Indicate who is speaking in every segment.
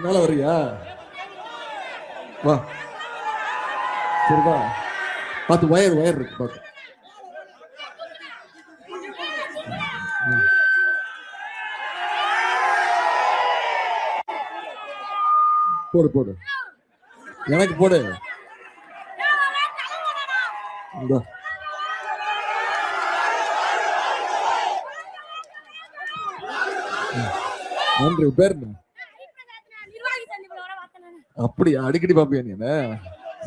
Speaker 1: மேல வர்றியா? வா சரிப்பா, பார்த்து ஒயர் இருக்கு பார்த்து. போடு போடு, எனக்கு போடு. நன்றி. பேர் என்ன? அப்படியா? அடிக்கடி பாப்பியா நீ?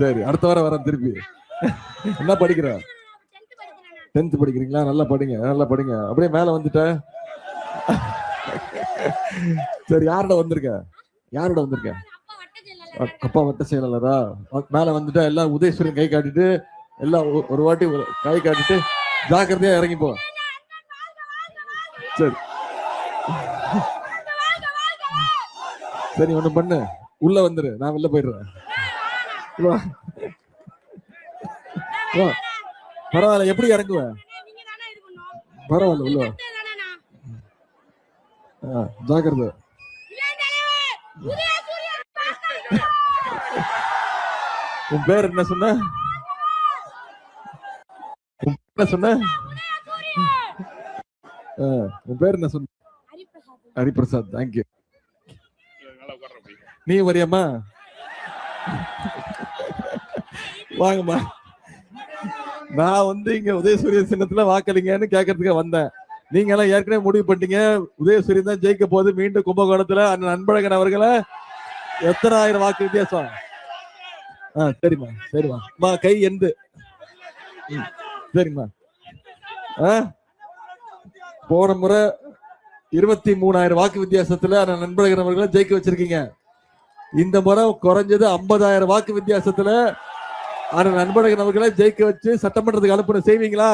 Speaker 1: சரி, அடுத்த வாரம் வரேன் திருப்பி. என்ன படிக்கிற? 10th படிக்கிறீங்களா? நல்லா படிங்க, நல்லா படிங்க. அப்படியே மேல வந்துட்ட. சரி, யாரோட வந்திருக்க? அப்பா வட்ட செயலாளரா? மேல வந்துட்டா எல்லாம் உதயஸ்வரன் கை காட்டிட்டு, எல்லாம் ஒரு வாட்டி கை காட்டிட்டு ஜாக்கிரதையா இறங்கி போ. சரி சரி, ஒண்ணு பண்ணு, உள்ள வந்துரு, நான் வெளில போயிடுறேன். பரவாயில்ல, எப்படி இறங்குவேன்? பரவாயில்ல, உள்ள ஜாக்கிரதை. உன் பேர் என்ன சொன்ன? உன் பேர் என்ன சொன்ன? ஹரிபிரசாத். தேங்க்யூ. நீ வரியாமா? வாங்கம்மா. நான் இங்க உதயசூரியன் சின்னத்துல வாக்களிங்கன்னு கேட்கறதுக்கு வந்தேன். நீங்க எல்லாம் ஏற்கனவே முடிவு பண்ணிட்டீங்க, உதயசூரியன் தான் ஜெயிக்க போகுது. மீண்டும் கும்பகோணத்துல அண்ணன் அன்பழகன் அவர்களை எத்தனை ஆயிரம் வாக்கு வித்தியாசம்? சரிம்மா கை எந்து. சரிம்மா. போன முறை 23,000 வாக்கு வித்தியாசத்துல அண்ணன் அன்பழகன் அவர்களை ஜெயிக்க வச்சிருக்கீங்க. இந்த முறை குறைஞ்சது 50,000 வாக்கு வித்தியாசத்துல அண்ணன் அன்பழகன் அவர்களை ஜெயிக்க வச்சு சட்டமன்றத்துக்கு அனுப்புற செய்வீங்களா?